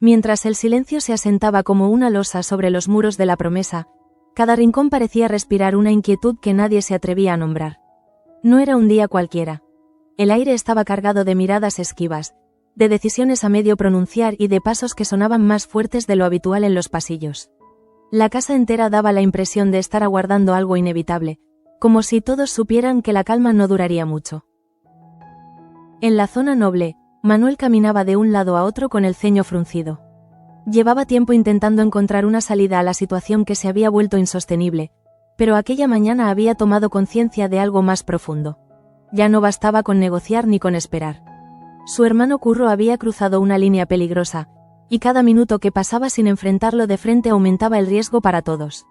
Mientras el silencio se asentaba como una losa sobre los muros de la promesa, cada rincón parecía respirar una inquietud que nadie se atrevía a nombrar. No era un día cualquiera. El aire estaba cargado de miradas esquivas, de decisiones a medio pronunciar y de pasos que sonaban más fuertes de lo habitual en los pasillos. La casa entera daba la impresión de estar aguardando algo inevitable, como si todos supieran que la calma no duraría mucho. En la zona noble, Manuel caminaba de un lado a otro con el ceño fruncido. Llevaba tiempo intentando encontrar una salida a la situación que se había vuelto insostenible, pero aquella mañana había tomado conciencia de algo más profundo. Ya no bastaba con negociar ni con esperar. Su hermano Curro había cruzado una línea peligrosa, y cada minuto que pasaba sin enfrentarlo de frente aumentaba el riesgo para todos.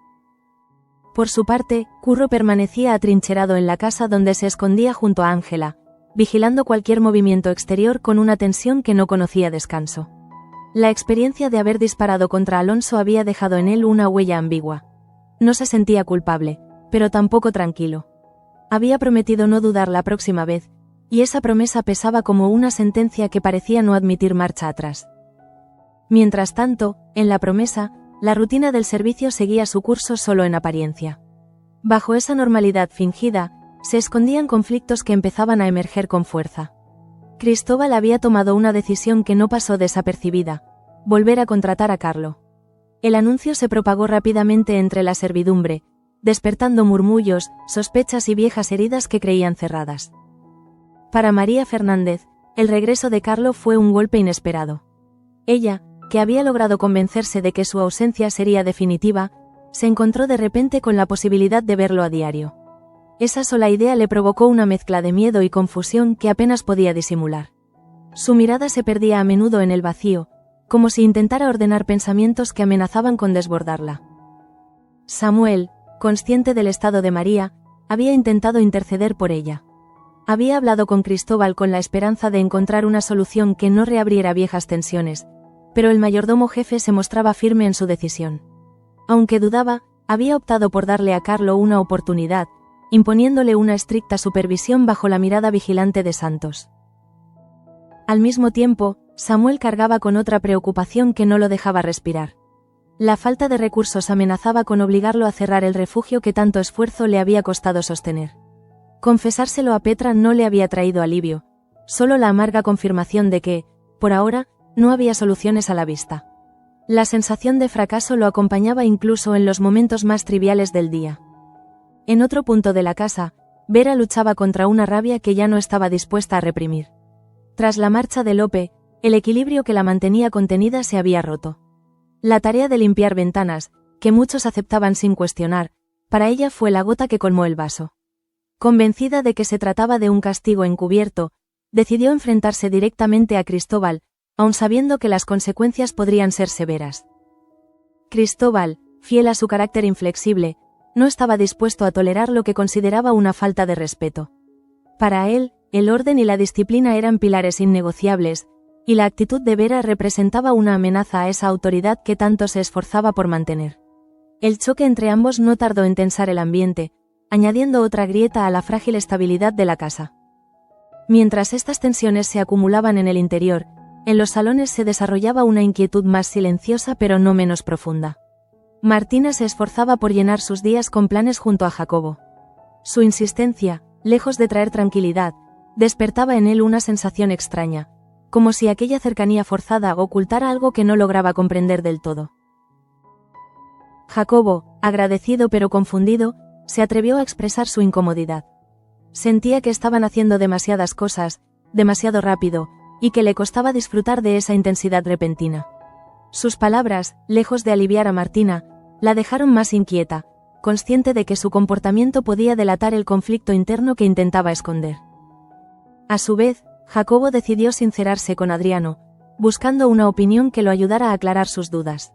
Por su parte, Curro permanecía atrincherado en la casa donde se escondía junto a Ángela, vigilando cualquier movimiento exterior con una tensión que no conocía descanso. La experiencia de haber disparado contra Alonso había dejado en él una huella ambigua. No se sentía culpable, pero tampoco tranquilo. Había prometido no dudar la próxima vez, y esa promesa pesaba como una sentencia que parecía no admitir marcha atrás. Mientras tanto, en la promesa, la rutina del servicio seguía su curso solo en apariencia. Bajo esa normalidad fingida, se escondían conflictos que empezaban a emerger con fuerza. Cristóbal había tomado una decisión que no pasó desapercibida: volver a contratar a Carlo. El anuncio se propagó rápidamente entre la servidumbre, despertando murmullos, sospechas y viejas heridas que creían cerradas. Para María Fernández, el regreso de Carlo fue un golpe inesperado. Ella, que había logrado convencerse de que su ausencia sería definitiva, se encontró de repente con la posibilidad de verlo a diario. Esa sola idea le provocó una mezcla de miedo y confusión que apenas podía disimular. Su mirada se perdía a menudo en el vacío, como si intentara ordenar pensamientos que amenazaban con desbordarla. Samuel, consciente del estado de María, había intentado interceder por ella. Había hablado con Cristóbal con la esperanza de encontrar una solución que no reabriera viejas tensiones, pero el mayordomo jefe se mostraba firme en su decisión. Aunque dudaba, había optado por darle a Carlo una oportunidad, imponiéndole una estricta supervisión bajo la mirada vigilante de Santos. Al mismo tiempo, Samuel cargaba con otra preocupación que no lo dejaba respirar. La falta de recursos amenazaba con obligarlo a cerrar el refugio que tanto esfuerzo le había costado sostener. Confesárselo a Petra no le había traído alivio, solo la amarga confirmación de que, por ahora, no había soluciones a la vista. La sensación de fracaso lo acompañaba incluso en los momentos más triviales del día. En otro punto de la casa, Vera luchaba contra una rabia que ya no estaba dispuesta a reprimir. Tras la marcha de Lope, el equilibrio que la mantenía contenida se había roto. La tarea de limpiar ventanas, que muchos aceptaban sin cuestionar, para ella fue la gota que colmó el vaso. Convencida de que se trataba de un castigo encubierto, decidió enfrentarse directamente a Cristóbal, aun sabiendo que las consecuencias podrían ser severas. Cristóbal, fiel a su carácter inflexible, no estaba dispuesto a tolerar lo que consideraba una falta de respeto. Para él, el orden y la disciplina eran pilares innegociables, y la actitud de Vera representaba una amenaza a esa autoridad que tanto se esforzaba por mantener. El choque entre ambos no tardó en tensar el ambiente, añadiendo otra grieta a la frágil estabilidad de la casa. Mientras estas tensiones se acumulaban en el interior, en los salones se desarrollaba una inquietud más silenciosa pero no menos profunda. Martina se esforzaba por llenar sus días con planes junto a Jacobo. Su insistencia, lejos de traer tranquilidad, despertaba en él una sensación extraña, como si aquella cercanía forzada ocultara algo que no lograba comprender del todo. Jacobo, agradecido pero confundido, se atrevió a expresar su incomodidad. Sentía que estaban haciendo demasiadas cosas, demasiado rápido, y que le costaba disfrutar de esa intensidad repentina. Sus palabras, lejos de aliviar a Martina, la dejaron más inquieta, consciente de que su comportamiento podía delatar el conflicto interno que intentaba esconder. A su vez, Jacobo decidió sincerarse con Adriano, buscando una opinión que lo ayudara a aclarar sus dudas.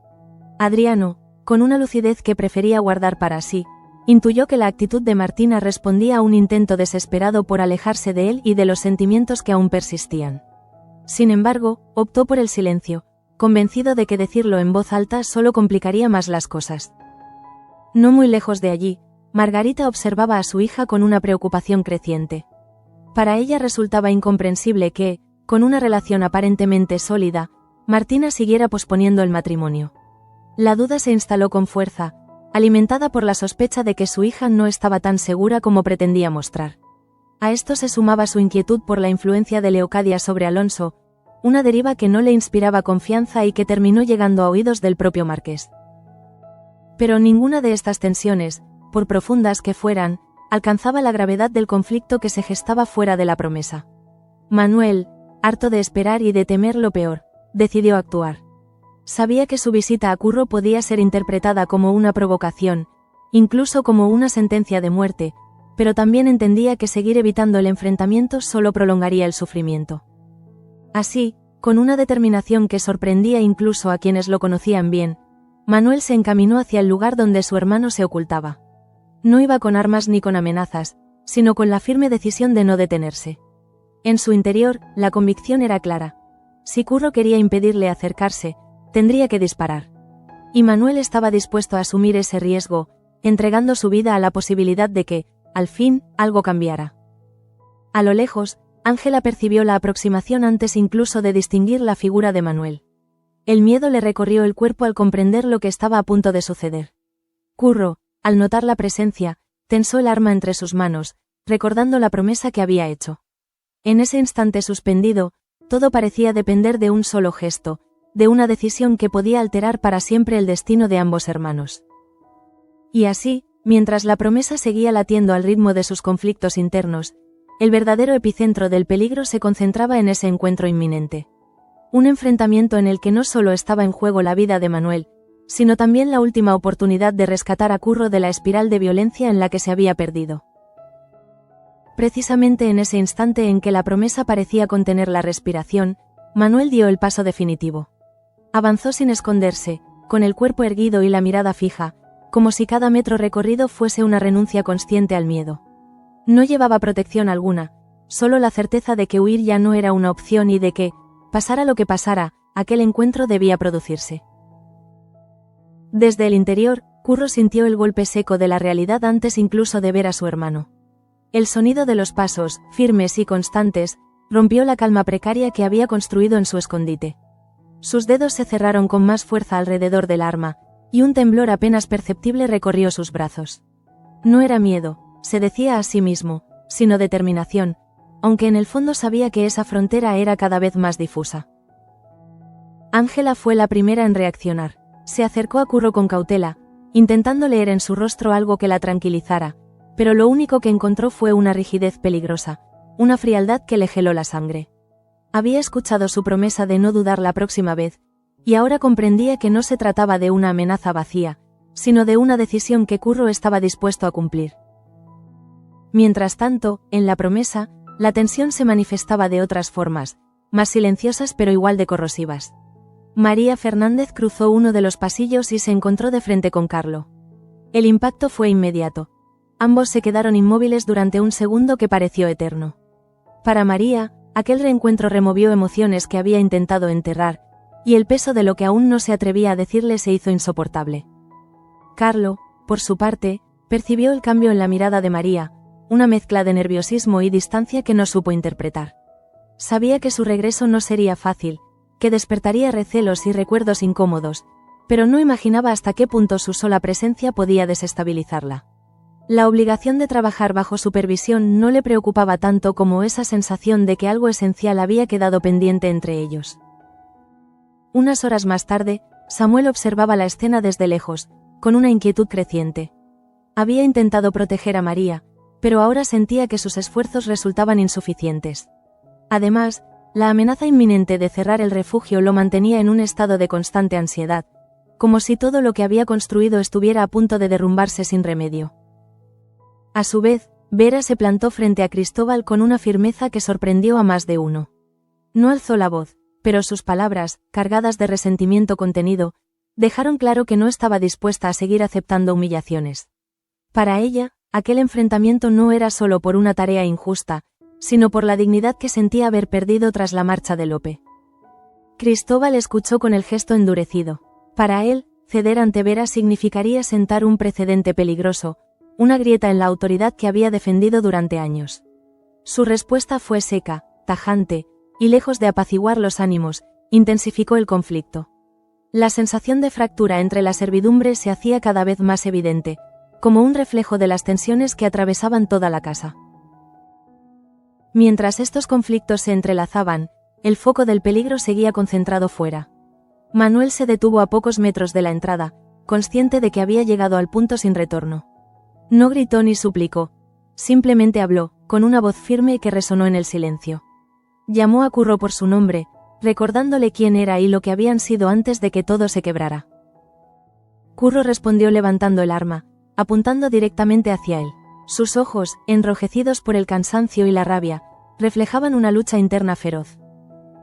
Adriano, con una lucidez que prefería guardar para sí, intuyó que la actitud de Martina respondía a un intento desesperado por alejarse de él y de los sentimientos que aún persistían. Sin embargo, optó por el silencio, convencido de que decirlo en voz alta solo complicaría más las cosas. No muy lejos de allí, Margarita observaba a su hija con una preocupación creciente. Para ella resultaba incomprensible que, con una relación aparentemente sólida, Martina siguiera posponiendo el matrimonio. La duda se instaló con fuerza, alimentada por la sospecha de que su hija no estaba tan segura como pretendía mostrar. A esto se sumaba su inquietud por la influencia de Leocadia sobre Alonso, una deriva que no le inspiraba confianza y que terminó llegando a oídos del propio marqués. Pero ninguna de estas tensiones, por profundas que fueran, alcanzaba la gravedad del conflicto que se gestaba fuera de la promesa. Manuel, harto de esperar y de temer lo peor, decidió actuar. Sabía que su visita a Curro podía ser interpretada como una provocación, incluso como una sentencia de muerte, pero también entendía que seguir evitando el enfrentamiento solo prolongaría el sufrimiento. Así, con una determinación que sorprendía incluso a quienes lo conocían bien, Manuel se encaminó hacia el lugar donde su hermano se ocultaba. No iba con armas ni con amenazas, sino con la firme decisión de no detenerse. En su interior, la convicción era clara. Si Curro quería impedirle acercarse, tendría que disparar. Y Manuel estaba dispuesto a asumir ese riesgo, entregando su vida a la posibilidad de que, al fin, algo cambiara. A lo lejos, Ángela percibió la aproximación antes incluso de distinguir la figura de Manuel. El miedo le recorrió el cuerpo al comprender lo que estaba a punto de suceder. Curro, al notar la presencia, tensó el arma entre sus manos, recordando la promesa que había hecho. En ese instante suspendido, todo parecía depender de un solo gesto, de una decisión que podía alterar para siempre el destino de ambos hermanos. Y así, mientras la promesa seguía latiendo al ritmo de sus conflictos internos, el verdadero epicentro del peligro se concentraba en ese encuentro inminente. Un enfrentamiento en el que no solo estaba en juego la vida de Manuel, sino también la última oportunidad de rescatar a Curro de la espiral de violencia en la que se había perdido. Precisamente en ese instante en que la promesa parecía contener la respiración, Manuel dio el paso definitivo. Avanzó sin esconderse, con el cuerpo erguido y la mirada fija, como si cada metro recorrido fuese una renuncia consciente al miedo. No llevaba protección alguna, solo la certeza de que huir ya no era una opción y de que, pasara lo que pasara, aquel encuentro debía producirse. Desde el interior, Curro sintió el golpe seco de la realidad antes incluso de ver a su hermano. El sonido de los pasos, firmes y constantes, rompió la calma precaria que había construido en su escondite. Sus dedos se cerraron con más fuerza alrededor del arma, y un temblor apenas perceptible recorrió sus brazos. No era miedo, se decía a sí mismo, sino determinación, aunque en el fondo sabía que esa frontera era cada vez más difusa. Ángela fue la primera en reaccionar. Se acercó a Curro con cautela, intentando leer en su rostro algo que la tranquilizara, pero lo único que encontró fue una rigidez peligrosa, una frialdad que le heló la sangre. Había escuchado su promesa de no dudar la próxima vez, y ahora comprendía que no se trataba de una amenaza vacía, sino de una decisión que Curro estaba dispuesto a cumplir. Mientras tanto, en la promesa, la tensión se manifestaba de otras formas, más silenciosas pero igual de corrosivas. María Fernández cruzó uno de los pasillos y se encontró de frente con Carlo. El impacto fue inmediato. Ambos se quedaron inmóviles durante un segundo que pareció eterno. Para María, aquel reencuentro removió emociones que había intentado enterrar, y el peso de lo que aún no se atrevía a decirle se hizo insoportable. Carlo, por su parte, percibió el cambio en la mirada de María, una mezcla de nerviosismo y distancia que no supo interpretar. Sabía que su regreso no sería fácil, que despertaría recelos y recuerdos incómodos, pero no imaginaba hasta qué punto su sola presencia podía desestabilizarla. La obligación de trabajar bajo supervisión no le preocupaba tanto como esa sensación de que algo esencial había quedado pendiente entre ellos. Unas horas más tarde, Samuel observaba la escena desde lejos, con una inquietud creciente. Había intentado proteger a María, pero ahora sentía que sus esfuerzos resultaban insuficientes. Además, la amenaza inminente de cerrar el refugio lo mantenía en un estado de constante ansiedad, como si todo lo que había construido estuviera a punto de derrumbarse sin remedio. A su vez, Vera se plantó frente a Cristóbal con una firmeza que sorprendió a más de uno. No alzó la voz, pero sus palabras, cargadas de resentimiento contenido, dejaron claro que no estaba dispuesta a seguir aceptando humillaciones. Para ella, aquel enfrentamiento no era solo por una tarea injusta, sino por la dignidad que sentía haber perdido tras la marcha de Lope. Cristóbal escuchó con el gesto endurecido. Para él, ceder ante Vera significaría sentar un precedente peligroso, una grieta en la autoridad que había defendido durante años. Su respuesta fue seca, tajante, y lejos de apaciguar los ánimos, intensificó el conflicto. La sensación de fractura entre la servidumbre se hacía cada vez más evidente, como un reflejo de las tensiones que atravesaban toda la casa. Mientras estos conflictos se entrelazaban, el foco del peligro seguía concentrado fuera. Manuel se detuvo a pocos metros de la entrada, consciente de que había llegado al punto sin retorno. No gritó ni suplicó, simplemente habló, con una voz firme que resonó en el silencio. Llamó a Curro por su nombre, recordándole quién era y lo que habían sido antes de que todo se quebrara. Curro respondió levantando el arma, apuntando directamente hacia él. Sus ojos, enrojecidos por el cansancio y la rabia, reflejaban una lucha interna feroz.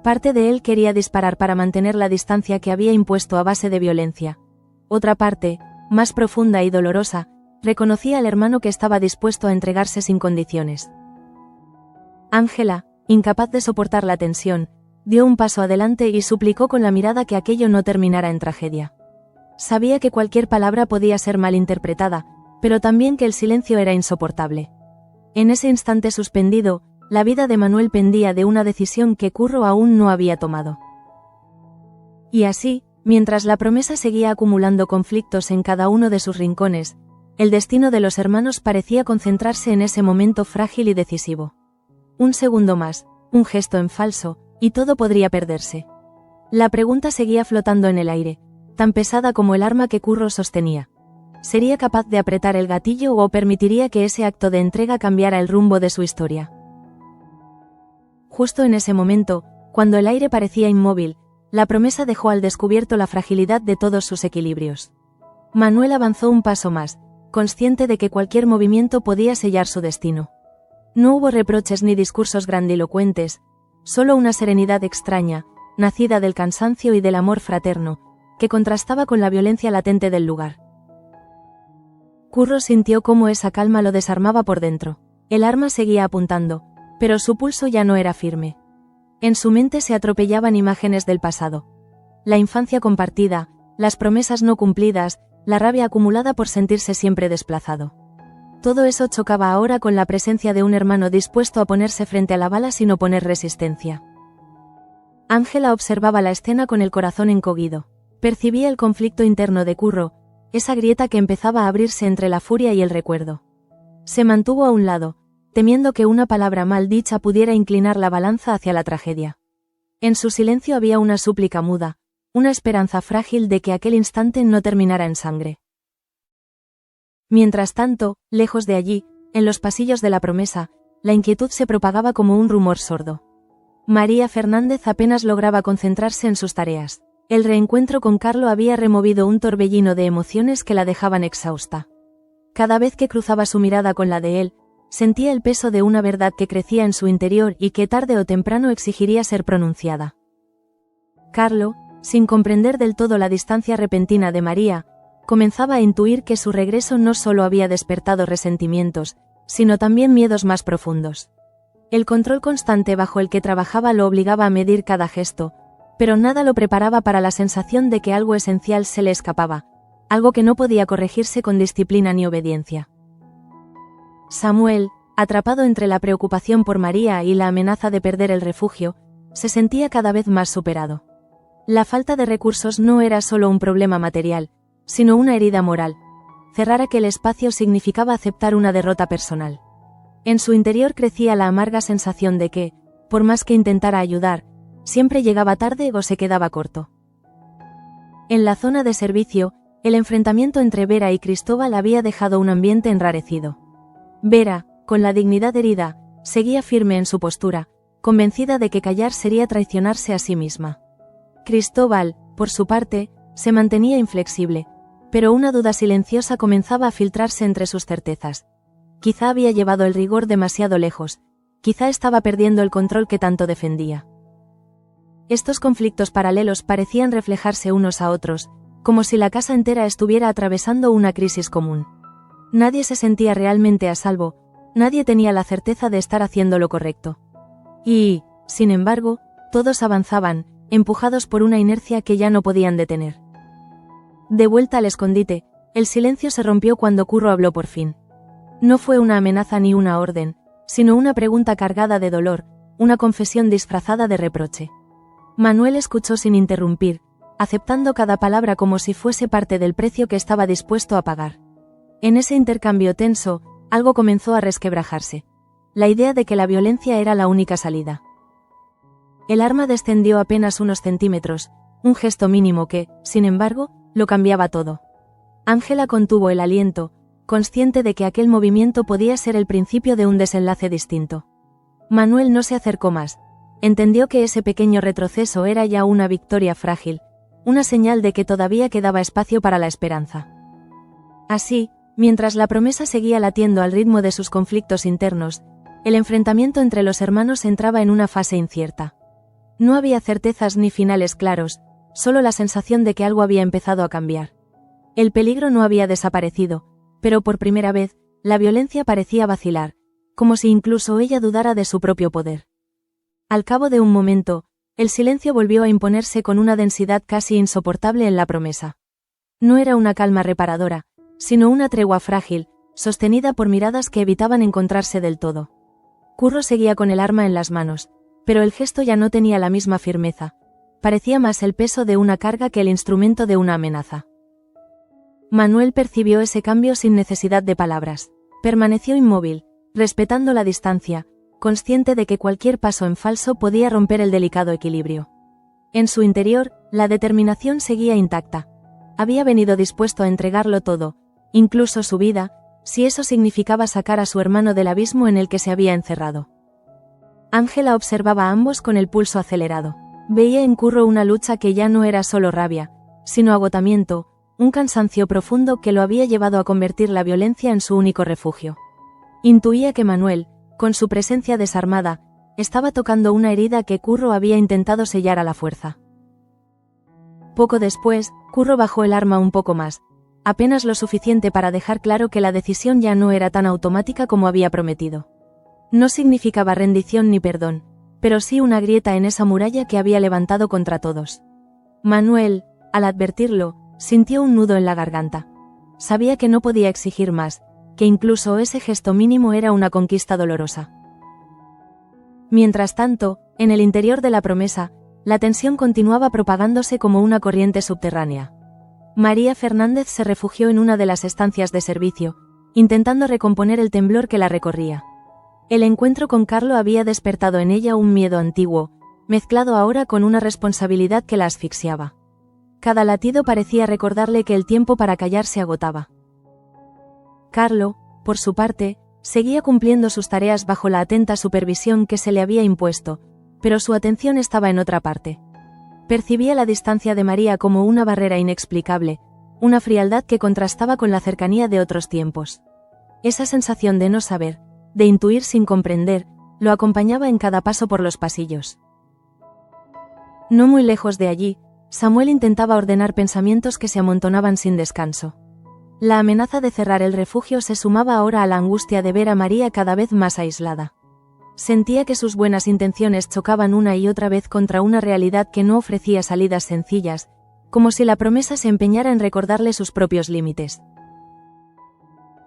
Parte de él quería disparar para mantener la distancia que había impuesto a base de violencia. Otra parte, más profunda y dolorosa, reconocía al hermano que estaba dispuesto a entregarse sin condiciones. Ángela, incapaz de soportar la tensión, dio un paso adelante y suplicó con la mirada que aquello no terminara en tragedia. Sabía que cualquier palabra podía ser malinterpretada, pero también que el silencio era insoportable. En ese instante suspendido, la vida de Manuel pendía de una decisión que Curro aún no había tomado. Y así, mientras la promesa seguía acumulando conflictos en cada uno de sus rincones, el destino de los hermanos parecía concentrarse en ese momento frágil y decisivo. Un segundo más, un gesto en falso, y todo podría perderse. La pregunta seguía flotando en el aire, tan pesada como el arma que Curro sostenía. ¿Sería capaz de apretar el gatillo o permitiría que ese acto de entrega cambiara el rumbo de su historia? Justo en ese momento, cuando el aire parecía inmóvil, la promesa dejó al descubierto la fragilidad de todos sus equilibrios. Manuel avanzó un paso más, consciente de que cualquier movimiento podía sellar su destino. No hubo reproches ni discursos grandilocuentes, solo una serenidad extraña, nacida del cansancio y del amor fraterno, que contrastaba con la violencia latente del lugar. Curro sintió cómo esa calma lo desarmaba por dentro. El arma seguía apuntando, pero su pulso ya no era firme. En su mente se atropellaban imágenes del pasado. La infancia compartida, las promesas no cumplidas, la rabia acumulada por sentirse siempre desplazado. Todo eso chocaba ahora con la presencia de un hermano dispuesto a ponerse frente a la bala sin oponer resistencia. Ángela observaba la escena con el corazón encogido. Percibía el conflicto interno de Curro, esa grieta que empezaba a abrirse entre la furia y el recuerdo. Se mantuvo a un lado, temiendo que una palabra mal dicha pudiera inclinar la balanza hacia la tragedia. En su silencio había una súplica muda, una esperanza frágil de que aquel instante no terminara en sangre. Mientras tanto, lejos de allí, en los pasillos de la promesa, la inquietud se propagaba como un rumor sordo. María Fernández apenas lograba concentrarse en sus tareas. El reencuentro con Carlo había removido un torbellino de emociones que la dejaban exhausta. Cada vez que cruzaba su mirada con la de él, sentía el peso de una verdad que crecía en su interior y que tarde o temprano exigiría ser pronunciada. Carlo, sin comprender del todo la distancia repentina de María, comenzaba a intuir que su regreso no solo había despertado resentimientos, sino también miedos más profundos. El control constante bajo el que trabajaba lo obligaba a medir cada gesto, pero nada lo preparaba para la sensación de que algo esencial se le escapaba, algo que no podía corregirse con disciplina ni obediencia. Samuel, atrapado entre la preocupación por María y la amenaza de perder el refugio, se sentía cada vez más superado. La falta de recursos no era solo un problema material, sino una herida moral. Cerrar aquel espacio significaba aceptar una derrota personal. En su interior crecía la amarga sensación de que, por más que intentara ayudar, siempre llegaba tarde o se quedaba corto. En la zona de servicio, el enfrentamiento entre Vera y Cristóbal había dejado un ambiente enrarecido. Vera, con la dignidad herida, seguía firme en su postura, convencida de que callar sería traicionarse a sí misma. Cristóbal, por su parte, se mantenía inflexible, pero una duda silenciosa comenzaba a filtrarse entre sus certezas. Quizá había llevado el rigor demasiado lejos, quizá estaba perdiendo el control que tanto defendía. Estos conflictos paralelos parecían reflejarse unos a otros, como si la casa entera estuviera atravesando una crisis común. Nadie se sentía realmente a salvo, nadie tenía la certeza de estar haciendo lo correcto. Y, sin embargo, todos avanzaban, empujados por una inercia que ya no podían detener. De vuelta al escondite, el silencio se rompió cuando Curro habló por fin. No fue una amenaza ni una orden, sino una pregunta cargada de dolor, una confesión disfrazada de reproche. Manuel escuchó sin interrumpir, aceptando cada palabra como si fuese parte del precio que estaba dispuesto a pagar. En ese intercambio tenso, algo comenzó a resquebrajarse. La idea de que la violencia era la única salida. El arma descendió apenas unos centímetros, un gesto mínimo que, sin embargo, lo cambiaba todo. Ángela contuvo el aliento, consciente de que aquel movimiento podía ser el principio de un desenlace distinto. Manuel no se acercó más. Entendió que ese pequeño retroceso era ya una victoria frágil, una señal de que todavía quedaba espacio para la esperanza. Así, mientras la promesa seguía latiendo al ritmo de sus conflictos internos, el enfrentamiento entre los hermanos entraba en una fase incierta. No había certezas ni finales claros, solo la sensación de que algo había empezado a cambiar. El peligro no había desaparecido, pero por primera vez, la violencia parecía vacilar, como si incluso ella dudara de su propio poder. Al cabo de un momento, el silencio volvió a imponerse con una densidad casi insoportable en la promesa. No era una calma reparadora, sino una tregua frágil, sostenida por miradas que evitaban encontrarse del todo. Curro seguía con el arma en las manos, pero el gesto ya no tenía la misma firmeza. Parecía más el peso de una carga que el instrumento de una amenaza. Manuel percibió ese cambio sin necesidad de palabras. Permaneció inmóvil, respetando la distancia, consciente de que cualquier paso en falso podía romper el delicado equilibrio. En su interior, la determinación seguía intacta. Había venido dispuesto a entregarlo todo, incluso su vida, si eso significaba sacar a su hermano del abismo en el que se había encerrado. Ángela observaba a ambos con el pulso acelerado. Veía en Curro una lucha que ya no era solo rabia, sino agotamiento, un cansancio profundo que lo había llevado a convertir la violencia en su único refugio. Intuía que Manuel, con su presencia desarmada, estaba tocando una herida que Curro había intentado sellar a la fuerza. Poco después, Curro bajó el arma un poco más, apenas lo suficiente para dejar claro que la decisión ya no era tan automática como había prometido. No significaba rendición ni perdón, pero sí una grieta en esa muralla que había levantado contra todos. Manuel, al advertirlo, sintió un nudo en la garganta. Sabía que no podía exigir más, que incluso ese gesto mínimo era una conquista dolorosa. Mientras tanto, en el interior de la promesa, la tensión continuaba propagándose como una corriente subterránea. María Fernández se refugió en una de las estancias de servicio, intentando recomponer el temblor que la recorría. El encuentro con Carlo había despertado en ella un miedo antiguo, mezclado ahora con una responsabilidad que la asfixiaba. Cada latido parecía recordarle que el tiempo para callar se agotaba. Carlo, por su parte, seguía cumpliendo sus tareas bajo la atenta supervisión que se le había impuesto, pero su atención estaba en otra parte. Percibía la distancia de María como una barrera inexplicable, una frialdad que contrastaba con la cercanía de otros tiempos. Esa sensación de no saber, de intuir sin comprender, lo acompañaba en cada paso por los pasillos. No muy lejos de allí, Samuel intentaba ordenar pensamientos que se amontonaban sin descanso. La amenaza de cerrar el refugio se sumaba ahora a la angustia de ver a María cada vez más aislada. Sentía que sus buenas intenciones chocaban una y otra vez contra una realidad que no ofrecía salidas sencillas, como si la promesa se empeñara en recordarle sus propios límites.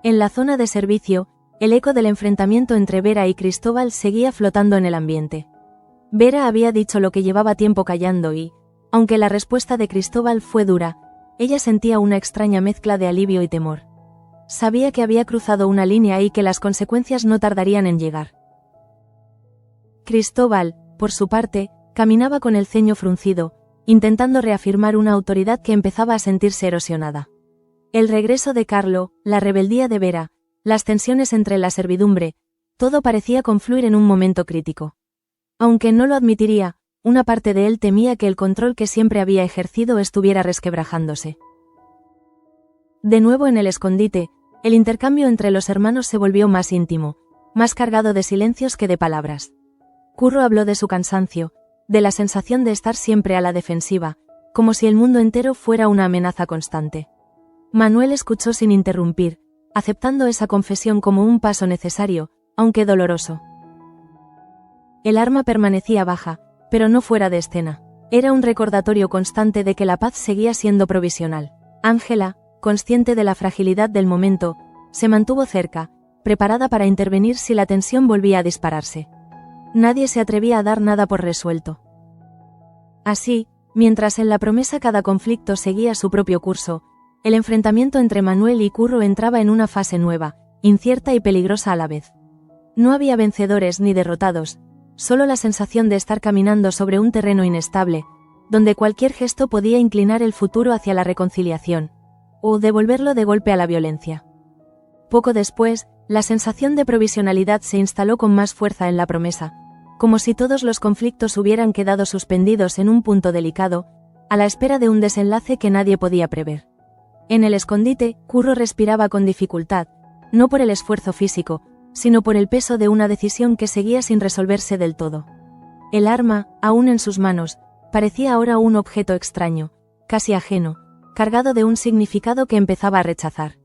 En la zona de servicio, el eco del enfrentamiento entre Vera y Cristóbal seguía flotando en el ambiente. Vera había dicho lo que llevaba tiempo callando y, aunque la respuesta de Cristóbal fue dura, ella sentía una extraña mezcla de alivio y temor. Sabía que había cruzado una línea y que las consecuencias no tardarían en llegar. Cristóbal, por su parte, caminaba con el ceño fruncido, intentando reafirmar una autoridad que empezaba a sentirse erosionada. El regreso de Carlo, la rebeldía de Vera, las tensiones entre la servidumbre, todo parecía confluir en un momento crítico. Aunque no lo admitiría, una parte de él temía que el control que siempre había ejercido estuviera resquebrajándose. De nuevo en el escondite, el intercambio entre los hermanos se volvió más íntimo, más cargado de silencios que de palabras. Curro habló de su cansancio, de la sensación de estar siempre a la defensiva, como si el mundo entero fuera una amenaza constante. Manuel escuchó sin interrumpir, aceptando esa confesión como un paso necesario, aunque doloroso. El arma permanecía baja, pero no fuera de escena. Era un recordatorio constante de que la paz seguía siendo provisional. Ángela, consciente de la fragilidad del momento, se mantuvo cerca, preparada para intervenir si la tensión volvía a dispararse. Nadie se atrevía a dar nada por resuelto. Así, mientras en la promesa cada conflicto seguía su propio curso, el enfrentamiento entre Manuel y Curro entraba en una fase nueva, incierta y peligrosa a la vez. No había vencedores ni derrotados, solo la sensación de estar caminando sobre un terreno inestable, donde cualquier gesto podía inclinar el futuro hacia la reconciliación, o devolverlo de golpe a la violencia. Poco después, la sensación de provisionalidad se instaló con más fuerza en la promesa, como si todos los conflictos hubieran quedado suspendidos en un punto delicado, a la espera de un desenlace que nadie podía prever. En el escondite, Curro respiraba con dificultad, no por el esfuerzo físico, sino por el peso de una decisión que seguía sin resolverse del todo. El arma, aún en sus manos, parecía ahora un objeto extraño, casi ajeno, cargado de un significado que empezaba a rechazar.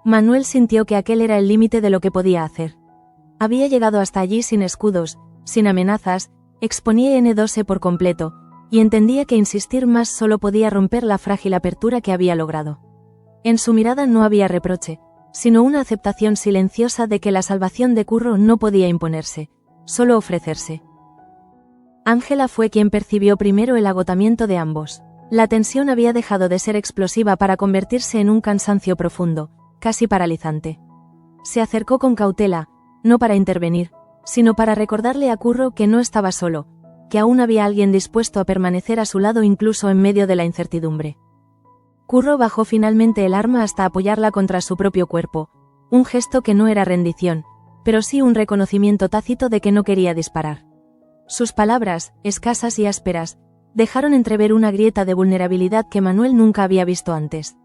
Manuel sintió que aquel era el límite de lo que podía hacer. Había llegado hasta allí sin escudos, sin amenazas, exponía N2 por completo, y entendía que insistir más solo podía romper la frágil apertura que había logrado. En su mirada no había reproche, sino una aceptación silenciosa de que la salvación de Curro no podía imponerse, solo ofrecerse. Ángela fue quien percibió primero el agotamiento de ambos. La tensión había dejado de ser explosiva para convertirse en un cansancio profundo, casi paralizante. Se acercó con cautela, no para intervenir, sino para recordarle a Curro que no estaba solo, que aún había alguien dispuesto a permanecer a su lado incluso en medio de la incertidumbre. Curro bajó finalmente el arma hasta apoyarla contra su propio cuerpo, un gesto que no era rendición, pero sí un reconocimiento tácito de que no quería disparar. Sus palabras, escasas y ásperas, dejaron entrever una grieta de vulnerabilidad que Manuel nunca había visto antes.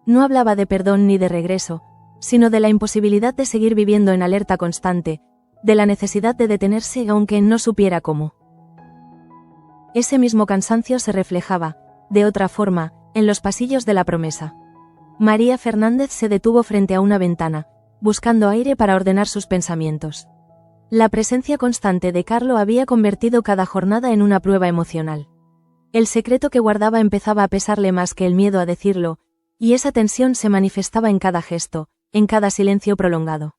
No hablaba de perdón ni de regreso, sino de la imposibilidad de seguir viviendo en alerta constante, de la necesidad de detenerse aunque no supiera cómo. Ese mismo cansancio se reflejaba, de otra forma, en los pasillos de la promesa. María Fernández se detuvo frente a una ventana, buscando aire para ordenar sus pensamientos. La presencia constante de Carlo había convertido cada jornada en una prueba emocional. El secreto que guardaba empezaba a pesarle más que el miedo a decirlo, y esa tensión se manifestaba en cada gesto, en cada silencio prolongado.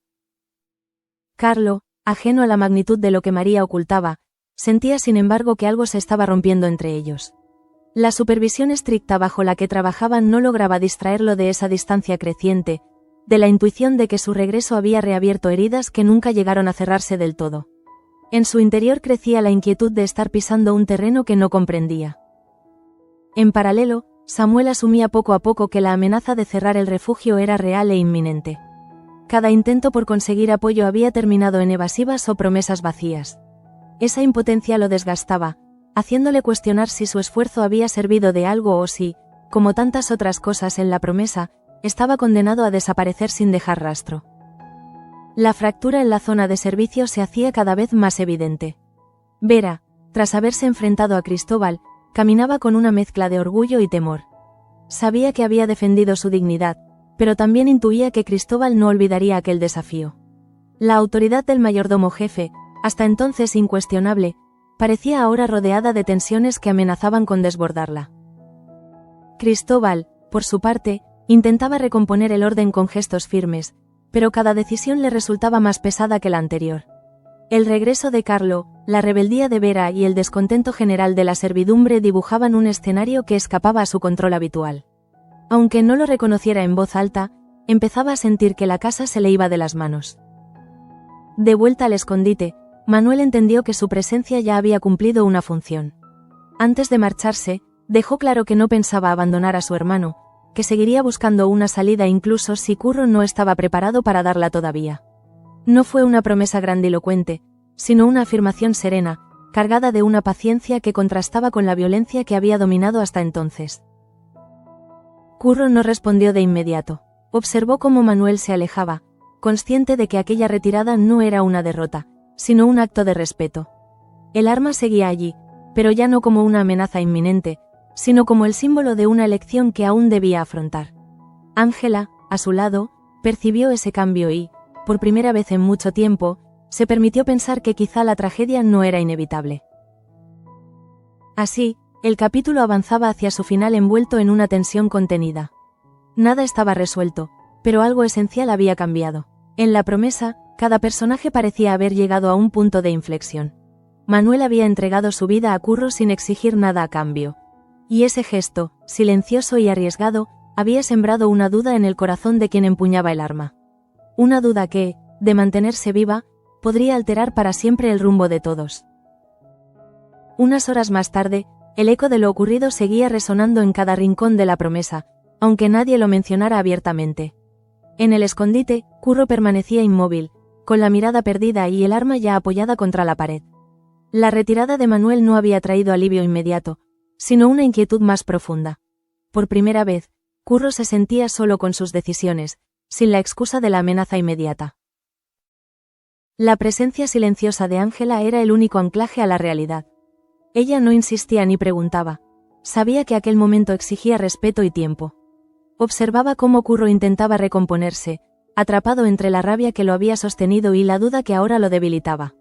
Carlo, ajeno a la magnitud de lo que María ocultaba, sentía sin embargo que algo se estaba rompiendo entre ellos. La supervisión estricta bajo la que trabajaban no lograba distraerlo de esa distancia creciente, de la intuición de que su regreso había reabierto heridas que nunca llegaron a cerrarse del todo. En su interior crecía la inquietud de estar pisando un terreno que no comprendía. En paralelo, Samuel asumía poco a poco que la amenaza de cerrar el refugio era real e inminente. Cada intento por conseguir apoyo había terminado en evasivas o promesas vacías. Esa impotencia lo desgastaba, haciéndole cuestionar si su esfuerzo había servido de algo o si, como tantas otras cosas en la promesa, estaba condenado a desaparecer sin dejar rastro. La fractura en la zona de servicio se hacía cada vez más evidente. Vera, tras haberse enfrentado a Cristóbal, caminaba con una mezcla de orgullo y temor. Sabía que había defendido su dignidad, pero también intuía que Cristóbal no olvidaría aquel desafío. La autoridad del mayordomo jefe, hasta entonces incuestionable, parecía ahora rodeada de tensiones que amenazaban con desbordarla. Cristóbal, por su parte, intentaba recomponer el orden con gestos firmes, pero cada decisión le resultaba más pesada que la anterior. El regreso de Carlo, la rebeldía de Vera y el descontento general de la servidumbre dibujaban un escenario que escapaba a su control habitual. Aunque no lo reconociera en voz alta, empezaba a sentir que la casa se le iba de las manos. De vuelta al escondite, Manuel entendió que su presencia ya había cumplido una función. Antes de marcharse, dejó claro que no pensaba abandonar a su hermano, que seguiría buscando una salida incluso si Curro no estaba preparado para darla todavía. No fue una promesa grandilocuente, sino una afirmación serena, cargada de una paciencia que contrastaba con la violencia que había dominado hasta entonces. Curro no respondió de inmediato. Observó cómo Manuel se alejaba, consciente de que aquella retirada no era una derrota, sino un acto de respeto. El arma seguía allí, pero ya no como una amenaza inminente, sino como el símbolo de una elección que aún debía afrontar. Ángela, a su lado, percibió ese cambio y, por primera vez en mucho tiempo, se permitió pensar que quizá la tragedia no era inevitable. Así, el capítulo avanzaba hacia su final envuelto en una tensión contenida. Nada estaba resuelto, pero algo esencial había cambiado. En la promesa, cada personaje parecía haber llegado a un punto de inflexión. Manuel había entregado su vida a Curro sin exigir nada a cambio. Y ese gesto, silencioso y arriesgado, había sembrado una duda en el corazón de quien empuñaba el arma. Una duda que, de mantenerse viva, podría alterar para siempre el rumbo de todos. Unas horas más tarde, el eco de lo ocurrido seguía resonando en cada rincón de la promesa, aunque nadie lo mencionara abiertamente. En el escondite, Curro permanecía inmóvil, con la mirada perdida y el arma ya apoyada contra la pared. La retirada de Manuel no había traído alivio inmediato, sino una inquietud más profunda. Por primera vez, Curro se sentía solo con sus decisiones, sin la excusa de la amenaza inmediata. La presencia silenciosa de Ángela era el único anclaje a la realidad. Ella no insistía ni preguntaba. Sabía que aquel momento exigía respeto y tiempo. Observaba cómo Curro intentaba recomponerse, atrapado entre la rabia que lo había sostenido y la duda que ahora lo debilitaba.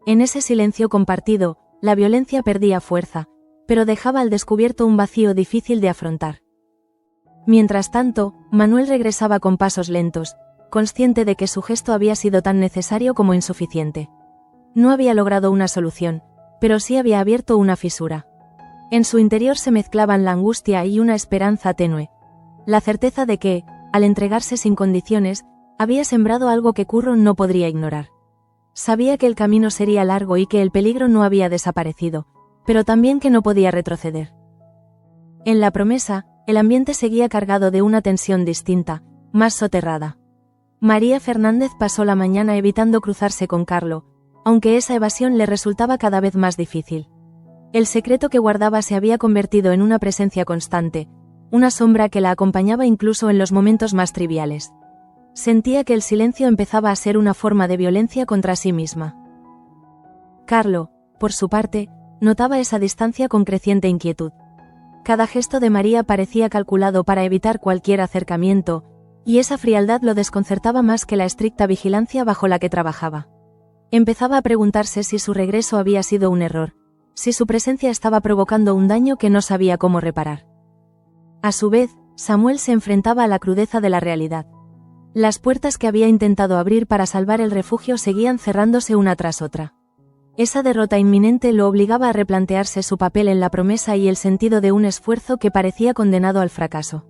En ese silencio compartido, la violencia perdía fuerza, pero dejaba al descubierto un vacío difícil de afrontar. Mientras tanto, Manuel regresaba con pasos lentos, consciente de que su gesto había sido tan necesario como insuficiente. No había logrado una solución, pero sí había abierto una fisura. En su interior se mezclaban la angustia y una esperanza tenue. La certeza de que, al entregarse sin condiciones, había sembrado algo que Curro no podría ignorar. Sabía que el camino sería largo y que el peligro no había desaparecido, pero también que no podía retroceder. En la promesa, el ambiente seguía cargado de una tensión distinta, más soterrada. María Fernández pasó la mañana evitando cruzarse con Carlo, aunque esa evasión le resultaba cada vez más difícil. El secreto que guardaba se había convertido en una presencia constante, una sombra que la acompañaba incluso en los momentos más triviales. Sentía que el silencio empezaba a ser una forma de violencia contra sí misma. Carlo, por su parte, notaba esa distancia con creciente inquietud. Cada gesto de María parecía calculado para evitar cualquier acercamiento, y esa frialdad lo desconcertaba más que la estricta vigilancia bajo la que trabajaba. Empezaba a preguntarse si su regreso había sido un error, si su presencia estaba provocando un daño que no sabía cómo reparar. A su vez, Samuel se enfrentaba a la crudeza de la realidad. Las puertas que había intentado abrir para salvar el refugio seguían cerrándose una tras otra. Esa derrota inminente lo obligaba a replantearse su papel en la promesa y el sentido de un esfuerzo que parecía condenado al fracaso.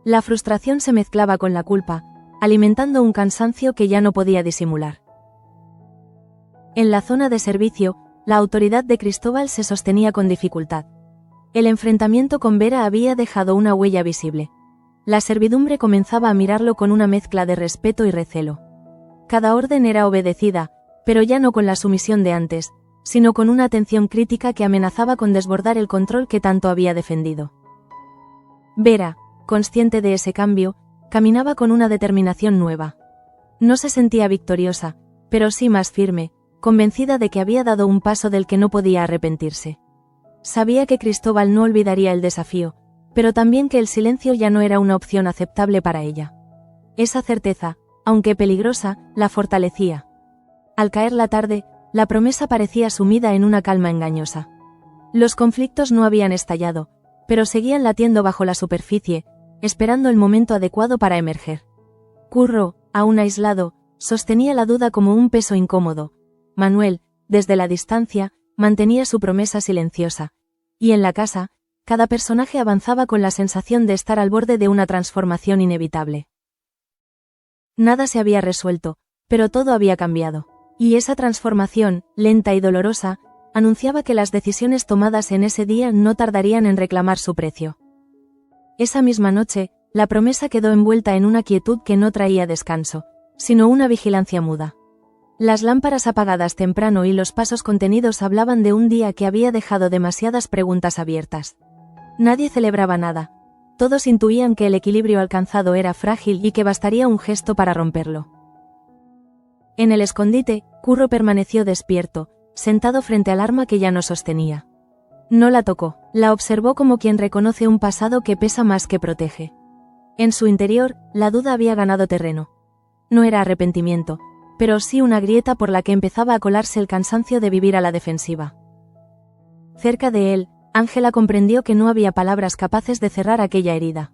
La frustración se mezclaba con la culpa, alimentando un cansancio que ya no podía disimular. En la zona de servicio, la autoridad de Cristóbal se sostenía con dificultad. El enfrentamiento con Vera había dejado una huella visible. La servidumbre comenzaba a mirarlo con una mezcla de respeto y recelo. Cada orden era obedecida, pero ya no con la sumisión de antes, sino con una atención crítica que amenazaba con desbordar el control que tanto había defendido. Vera, consciente de ese cambio, caminaba con una determinación nueva. No se sentía victoriosa, pero sí más firme, convencida de que había dado un paso del que no podía arrepentirse. Sabía que Cristóbal no olvidaría el desafío, pero también que el silencio ya no era una opción aceptable para ella. Esa certeza, aunque peligrosa, la fortalecía. Al caer la tarde, la promesa parecía sumida en una calma engañosa. Los conflictos no habían estallado, pero seguían latiendo bajo la superficie, esperando el momento adecuado para emerger. Curro, aún aislado, sostenía la duda como un peso incómodo. Manuel, desde la distancia, mantenía su promesa silenciosa. Y en la casa, cada personaje avanzaba con la sensación de estar al borde de una transformación inevitable. Nada se había resuelto, pero todo había cambiado. Y esa transformación, lenta y dolorosa, anunciaba que las decisiones tomadas en ese día no tardarían en reclamar su precio. Esa misma noche, la promesa quedó envuelta en una quietud que no traía descanso, sino una vigilancia muda. Las lámparas apagadas temprano y los pasos contenidos hablaban de un día que había dejado demasiadas preguntas abiertas. Nadie celebraba nada. Todos intuían que el equilibrio alcanzado era frágil y que bastaría un gesto para romperlo. En el escondite, Curro permaneció despierto, sentado frente al arma que ya no sostenía. No la tocó, la observó como quien reconoce un pasado que pesa más que protege. En su interior, la duda había ganado terreno. No era arrepentimiento, pero sí una grieta por la que empezaba a colarse el cansancio de vivir a la defensiva. Cerca de él, Ángela comprendió que no había palabras capaces de cerrar aquella herida.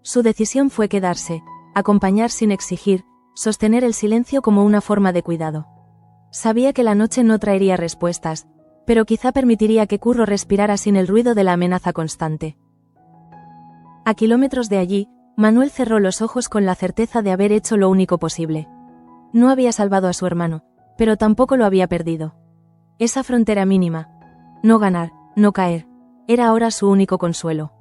Su decisión fue quedarse, acompañar sin exigir, sostener el silencio como una forma de cuidado. Sabía que la noche no traería respuestas, pero quizá permitiría que Curro respirara sin el ruido de la amenaza constante. A kilómetros de allí, Manuel cerró los ojos con la certeza de haber hecho lo único posible. No había salvado a su hermano, pero tampoco lo había perdido. Esa frontera mínima, no ganar, no caer, era ahora su único consuelo.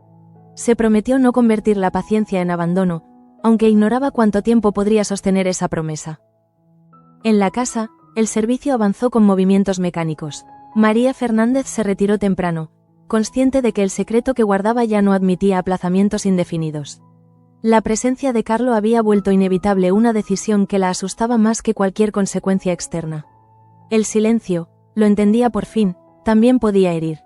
Se prometió no convertir la paciencia en abandono, aunque ignoraba cuánto tiempo podría sostener esa promesa. En la casa, el servicio avanzó con movimientos mecánicos. María Fernández se retiró temprano, consciente de que el secreto que guardaba ya no admitía aplazamientos indefinidos. La presencia de Carlo había vuelto inevitable una decisión que la asustaba más que cualquier consecuencia externa. El silencio, lo entendía por fin, también podía herir.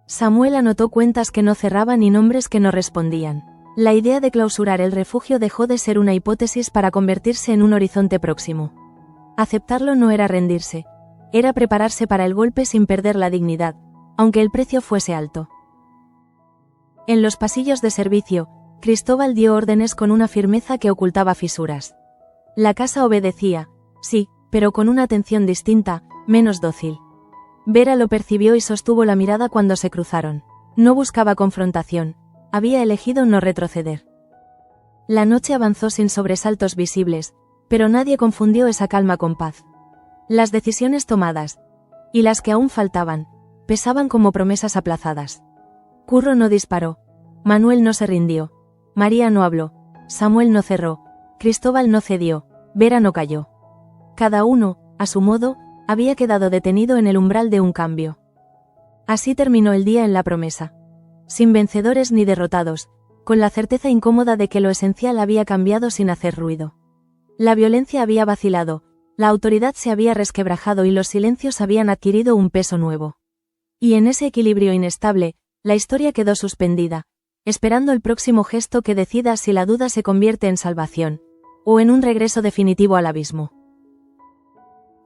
Samuel anotó cuentas que no cerraban y nombres que no respondían. La idea de clausurar el refugio dejó de ser una hipótesis para convertirse en un horizonte próximo. Aceptarlo no era rendirse, era prepararse para el golpe sin perder la dignidad, aunque el precio fuese alto. En los pasillos de servicio, Cristóbal dio órdenes con una firmeza que ocultaba fisuras. La casa obedecía, sí, pero con una atención distinta, menos dócil. Vera lo percibió y sostuvo la mirada cuando se cruzaron. No buscaba confrontación, había elegido no retroceder. La noche avanzó sin sobresaltos visibles, pero nadie confundió esa calma con paz. Las decisiones tomadas, y las que aún faltaban, pesaban como promesas aplazadas. Curro no disparó, Manuel no se rindió, María no habló, Samuel no cerró, Cristóbal no cedió, Vera no cayó. Cada uno, a su modo, había quedado detenido en el umbral de un cambio. Así terminó el día en la promesa. Sin vencedores ni derrotados, con la certeza incómoda de que lo esencial había cambiado sin hacer ruido. La violencia había vacilado, la autoridad se había resquebrajado y los silencios habían adquirido un peso nuevo. Y en ese equilibrio inestable, la historia quedó suspendida, esperando el próximo gesto que decida si la duda se convierte en salvación, o en un regreso definitivo al abismo.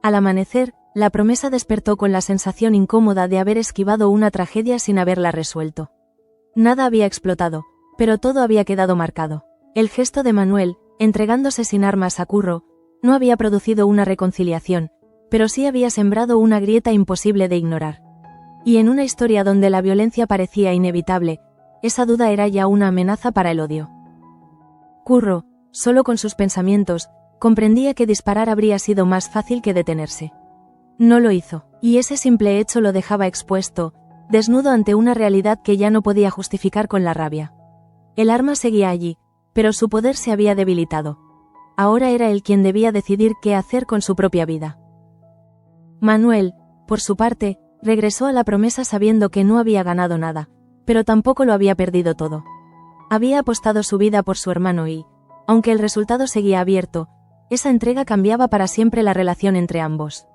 Al amanecer, la promesa despertó con la sensación incómoda de haber esquivado una tragedia sin haberla resuelto. Nada había explotado, pero todo había quedado marcado. El gesto de Manuel, entregándose sin armas a Curro, no había producido una reconciliación, pero sí había sembrado una grieta imposible de ignorar. Y en una historia donde la violencia parecía inevitable, esa duda era ya una amenaza para el odio. Curro, solo con sus pensamientos, comprendía que disparar habría sido más fácil que detenerse. No lo hizo, y ese simple hecho lo dejaba expuesto, desnudo ante una realidad que ya no podía justificar con la rabia. El arma seguía allí, pero su poder se había debilitado. Ahora era él quien debía decidir qué hacer con su propia vida. Manuel, por su parte, regresó a la promesa sabiendo que no había ganado nada, pero tampoco lo había perdido todo. Había apostado su vida por su hermano y, aunque el resultado seguía abierto, esa entrega cambiaba para siempre la relación entre ambos.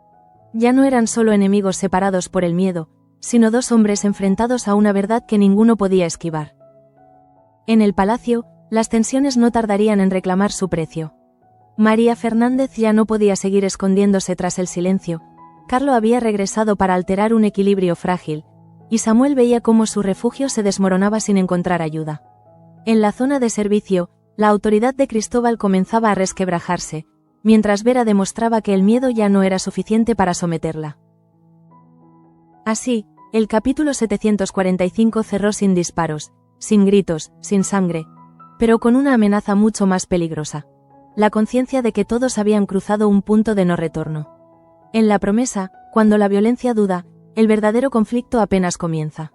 Ya no eran solo enemigos separados por el miedo, sino dos hombres enfrentados a una verdad que ninguno podía esquivar. En el palacio, las tensiones no tardarían en reclamar su precio. María Fernández ya no podía seguir escondiéndose tras el silencio, Carlo había regresado para alterar un equilibrio frágil, y Samuel veía cómo su refugio se desmoronaba sin encontrar ayuda. En la zona de servicio, la autoridad de Cristóbal comenzaba a resquebrajarse, mientras Vera demostraba que el miedo ya no era suficiente para someterla. Así, el capítulo 745 cerró sin disparos, sin gritos, sin sangre, pero con una amenaza mucho más peligrosa: la conciencia de que todos habían cruzado un punto de no retorno. En la promesa, cuando la violencia duda, el verdadero conflicto apenas comienza.